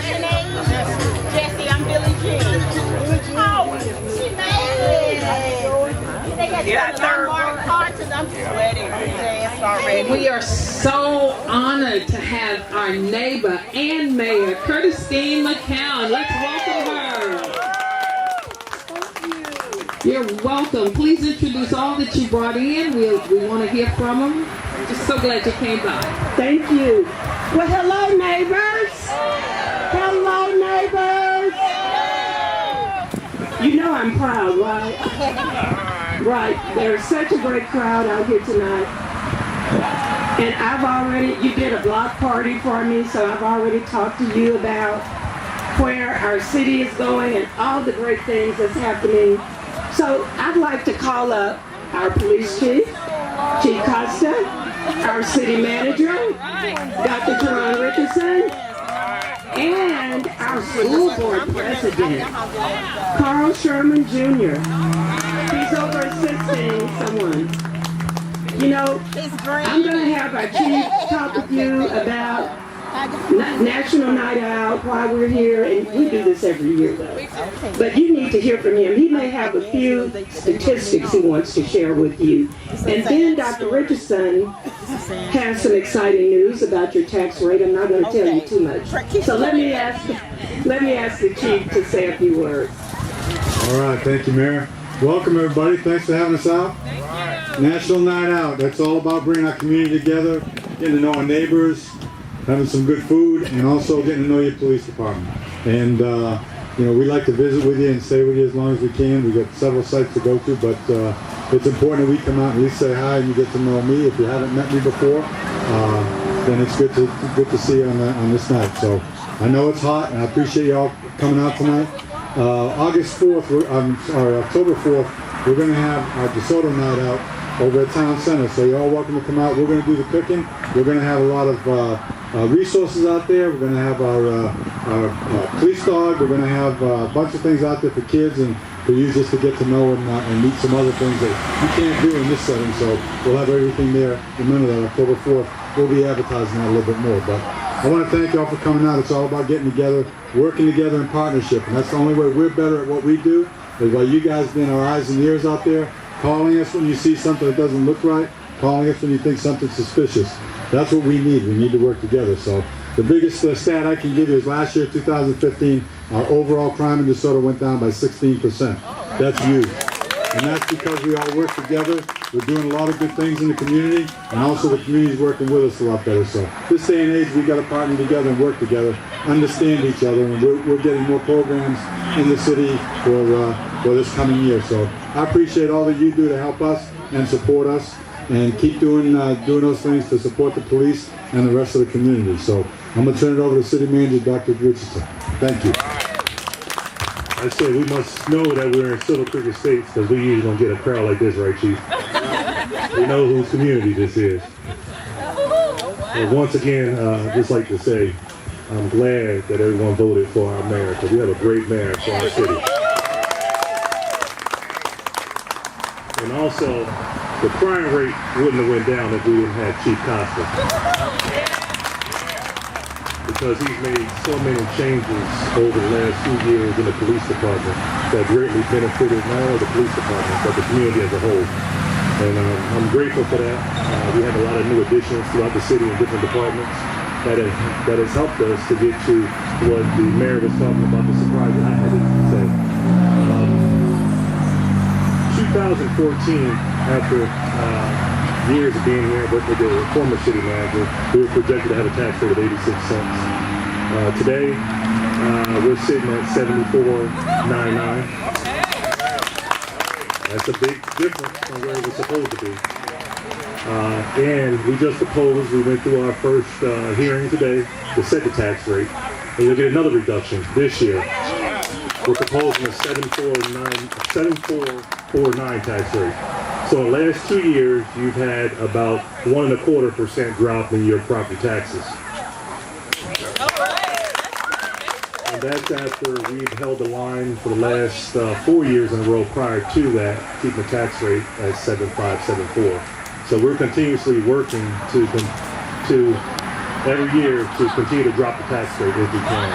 What's your name? Jesse, I'm Billie Jean. Oh, she made it. They got some more cards and I'm sweating fast already. We are so honored to have our neighbor and mayor, Christine McCowan. Let's welcome her. You're welcome. Please introduce all that you brought in. We want to hear from them. Just so glad you came by. Thank you. Well, hello, neighbors. Hello, neighbors. You know I'm proud, right? Right. There's such a great crowd out here tonight. And you did a block party for me, so I've already talked to you about where our city is going and all the great things that's happening. So I'd like to call up our police chief, Chief Costa, our city manager, Dr. Teron Richardson, and our school board president, Carl Sherman Jr. He's over assisting someone. You know, I'm going to have our chief talk with you about National Night Out while we're here, and we do this every year though. But you need to hear from him. He may have a few statistics he wants to share with you. And then Dr. Richardson has some exciting news about your tax rate. I'm not going to tell you too much. So let me ask the chief to say a few words. All right, thank you, Mayor. Welcome everybody. Thanks for having us out. National Night Out. That's all about bringing our community together, getting to know our neighbors, having some good food, and also getting to know your police department. And you know, we like to visit with you and stay with you as long as we can. We've got several sites to go to, but it's important that we come out and at least say hi and you get to know me. If you haven't met me before, then it's good to see you on this night. So I know it's hot, and I appreciate you all coming out tonight. October 4th, we're going to have our DeSoto Night Out over at Town Center. So you're all welcome to come out. We're going to do the cooking. We're going to have a lot of resources out there. We're going to have our police dog. We're going to have a bunch of things out there for kids and for you just to get to know and meet some other things that you can't do in this setting. So we'll have everything there. Remember that October 4th, we'll be advertising that a little bit more. But I want to thank you all for coming out. It's all about getting together, working together in partnership. And that's the only way we're better at what we do, is by you guys being our eyes and ears out there, calling us when you see something that doesn't look right, calling us when you think something's suspicious. That's what we need. We need to work together. So the biggest stat I can give you is last year, 2015, our overall crime in DeSoto went down by 16%. That's huge. And that's because we all work together. We're doing a lot of good things in the community, and also the community's working with us a lot better. So this day and age, we've got to partner together and work together, understand each other, and we're getting more programs in the city for this coming year. So I appreciate all that you do to help us and support us, and keep doing those things to support the police and the rest of the community. So I'm going to turn it over to City Manager Dr. Richardson. Thank you. I say we must know that we're in Silver Creek Estates because we usually don't get a crowd like this, right, Chief? We know whose community this is. And once again, I'd just like to say, I'm glad that everyone voted for our mayor, because we have a great mayor for our city. And also, the crime rate wouldn't have went down if we didn't have Chief Costa. Because he's made so many changes over the last few years in the police department that greatly benefited not only the police department, but the community as a whole. And I'm grateful for that. We have a lot of new additions throughout the city in different departments that has helped us to get to what the mayor was talking about, the surprise that I had to say. 2014, after years of being here with the former city manager, we were projected to have a tax rate of 86 cents. Today, we're sitting at 74.99. That's a big difference from where we're supposed to be. And we just proposed, we went through our first hearing today to set the tax rate, and you'll get another reduction this year. We're proposing a 7.49 tax rate. So in the last 2 years, you've had about 1.25% drop in your property taxes. And that's after we've held the line for the last 4 years in a row prior to that, keeping the tax rate at 7.574. So we're continuously working to every year to continue to drop the tax rate if we can.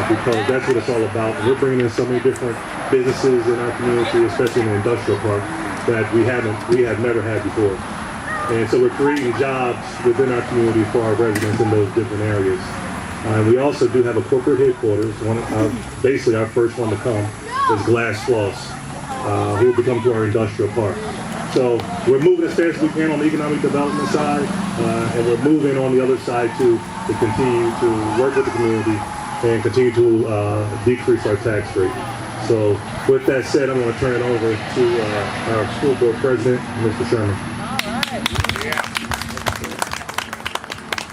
because that's what it's all about. And we're bringing in so many different businesses in our community, especially in the industrial park, that we have never had before. And so we're creating jobs within our community for our residents in those different areas. We also do have a corporate headquarters. Basically, our first one to come is Glass Floss, who will become to our industrial park. So we're moving as fast as we can on the economic development side, and we're moving on the other side to continue to work with the community and continue to decrease our tax rate. So with that said, I'm going to turn it over to our school board president, Mr. Sherman.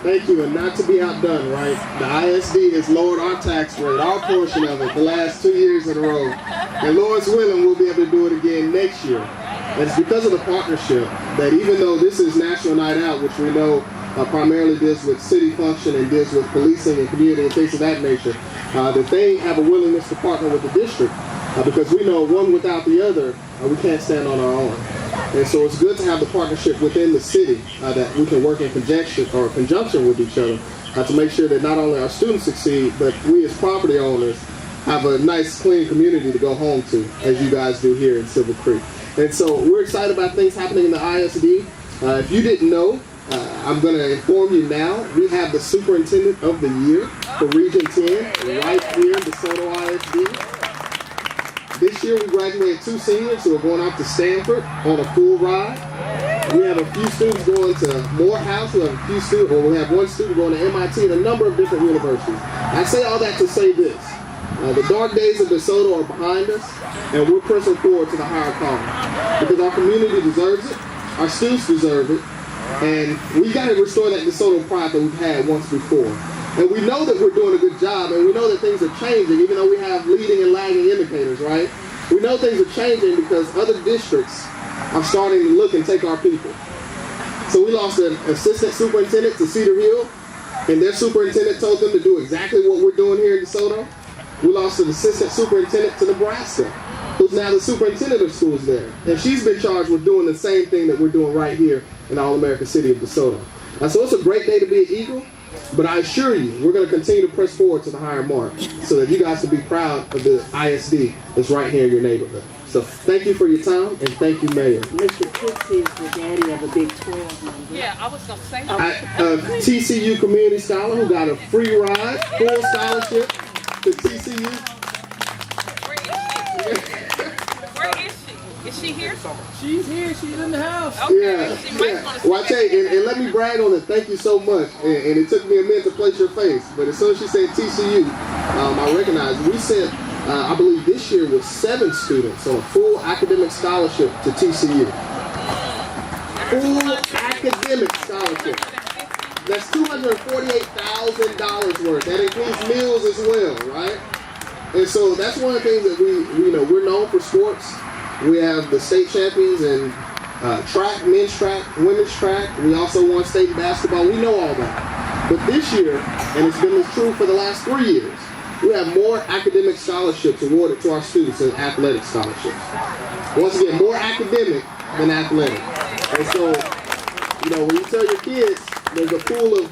Thank you, and not to be outdone, right? The ISD has lowered our tax rate, our portion of it, the last 2 years in a row. And Lord's willing, we'll be able to do it again next year. And it's because of the partnership that even though this is National Night Out, which we know primarily deals with city function and deals with policing and community and things of that nature, that they have a willingness to partner with the district because we know one without the other, we can't stand on our own. And so it's good to have the partnership within the city that we can work in conjunction with each other to make sure that not only our students succeed, but we as property owners have a nice, clean community to go home to, as you guys do here in Silver Creek. And so we're excited about things happening in the ISD. If you didn't know, I'm going to inform you now. We have the Superintendent of the Year for Region 10 right here in DeSoto ISD. This year we graduated 2 seniors who are going off to Stanford on a full ride. We have a few students going to Morehouse. We have one student going to MIT and a number of different universities. I say all that to say this. The dark days of DeSoto are behind us, and we're pressing forward to the higher calling. Because our community deserves it, our students deserve it, and we got to restore that DeSoto pride that we've had once before. And we know that we're doing a good job, and we know that things are changing, even though we have leading and lagging indicators, right? We know things are changing because other districts are starting to look and take our people. So we lost an assistant superintendent to Cedar Hill, and their superintendent told them to do exactly what we're doing here in DeSoto. We lost an assistant superintendent to Nebraska, who's now the superintendent of schools there. And she's been charged with doing the same thing that we're doing right here in the All-American city of DeSoto. So it's a great day to be an Eagle. But I assure you, we're going to continue to press forward to the higher mark so that you guys can be proud of the ISD that's right here in your neighborhood. So thank you for your time, and thank you, Mayor. Mr. Trixie is the daddy of a Big 12 member. Yeah, I was going to say that. TCU Community Scholar who got a free ride, full scholarship to TCU. Where is she? Is she here? She's here. She's in the house. Okay. Yeah, She might yeah. want to Well, I tell you, and let me brag on it. Thank you so much. And it took me a minute to place your face, but as soon as she said TCU, I recognized. We sent, I believe this year was 7 students on a full academic scholarship to TCU. Full academic scholarship. That's $248,000 worth. That includes meals as well, right? And so that's one of the things that we're known for sports. We have the state champions in track, men's track, women's track. We also won state in basketball. We know all that. But this year, and it's been true for the last 3 years, we have more academic scholarships awarded to our students than athletic scholarships. Once again, more academic than athletic. And so, when you tell your kids there's a $1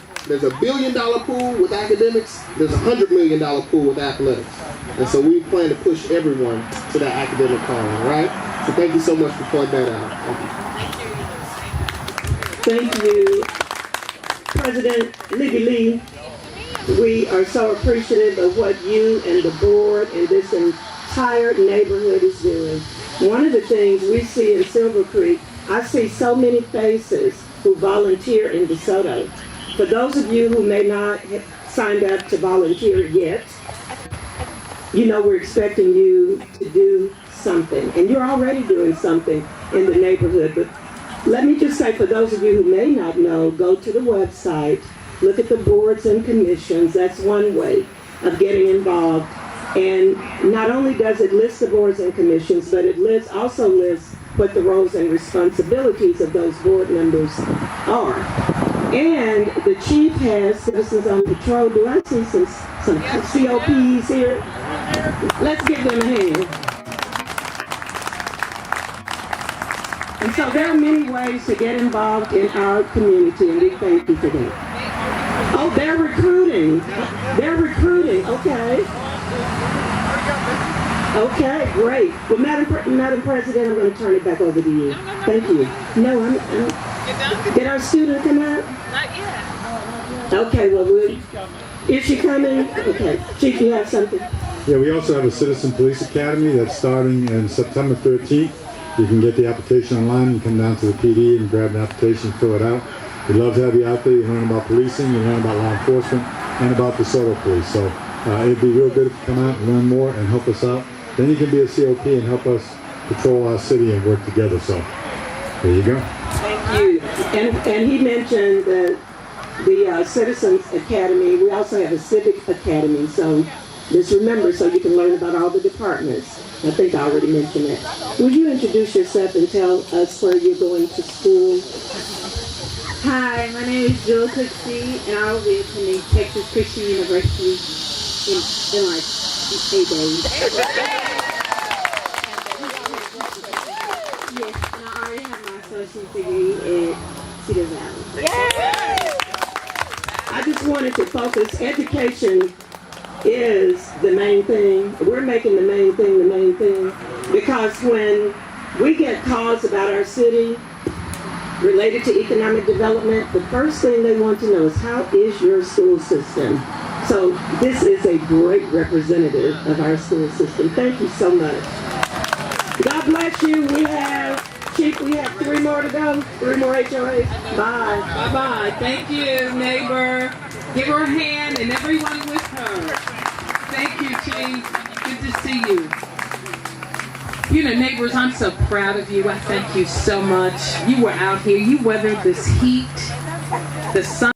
billion pool with academics, there's a $100 million pool with athletics. And so we plan to push everyone to that academic calling, right? So thank you so much for pointing that out. Thank you, President Libby Lee. We are so appreciative of what you and the board and this entire neighborhood is doing. One of the things we see in Silver Creek, I see so many faces who volunteer in DeSoto. For those of you who may not have signed up to volunteer yet, we're expecting you to do something. And you're already doing something in the neighborhood. But let me just say, for those of you who may not know, go to the website, look at the boards and commissions. That's one way of getting involved. And not only does it list the boards and commissions, but it also lists what the roles and responsibilities of those board members are. And the chief has Citizens on Patrol. Do I see some COPs here? Let's give them a hand. And so there are many ways to get involved in our community, and we thank you for that. Oh, they're recruiting. They're recruiting. Really? Okay. Okay, great. Well, Madam President, I'm going to turn it back over to you. Thank you. No, did our student come out? Not yet. Okay, well, is she coming? Okay. Chief, you have something? Yeah, we also have a Citizen Police Academy that's starting in September 13th. You can get the application online. You come down to the PD and grab an application, fill it out. We'd love to have you out there. You learn about policing, you learn about law enforcement, and about the DeSoto Police. So it'd be real good if you come out and learn more and help us out. Then you can be a COP and help us patrol our city and work together. So there you go. Thank you. And he mentioned that the Citizens Academy, we also have a Civic Academy. So just remember, so you can learn about all the departments. I think I already mentioned that. Will you introduce yourself and tell us where you're going to school? Hi, my name is Jill Cooksey, and I will be attending Texas Christian University in like 8 days. Yes, and I already have my associate's degree at Cedar Valley. I just wanted to focus. Education is the main thing. We're making the main thing, because when we get calls about our city related to economic development, the first thing they want to know is, how is your school system? So this is a great representative of our school system. Thank you so much. God bless you. Chief, we have 3 more to go. 3 more HOAs. Bye. Bye-bye. Thank you, neighbor. Give her a hand and everyone with her. Thank you, Chief. Good to see you. You know, neighbors, I'm so proud of you. I thank you so much. You were out here. You weathered this heat, the sun.